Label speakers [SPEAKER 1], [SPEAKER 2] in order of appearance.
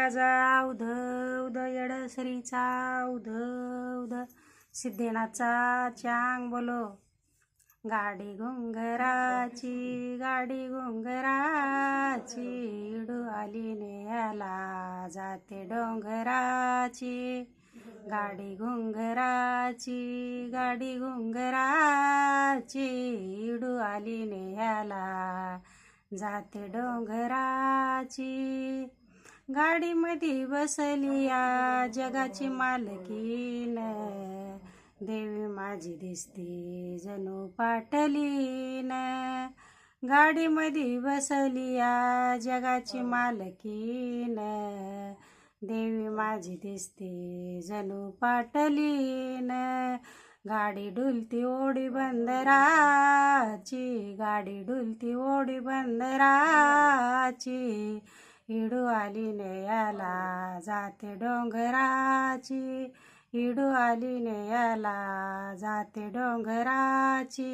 [SPEAKER 1] राजा उध उध येडसरीचा उध उध सिद्धेनाचा चांग बोलो गाडी घुंगराची इडू आली नेहाला जाते डोंगराची गाडी घुंगराची इडू आली नेहाला जाते डोंगराची गाडीमध्ये बसली या जगाची मालकीन देवी माझी दिसती जणू पाटलीन गाडीमध्ये बसली या जगाची मालकीन देवी माझी दिसती जणू पाटलीन गाडी डुलती ओढी बंदराची इडू आली नेयाला जाते डोंगराची इडू आली नेयाला जाते डोंगराची।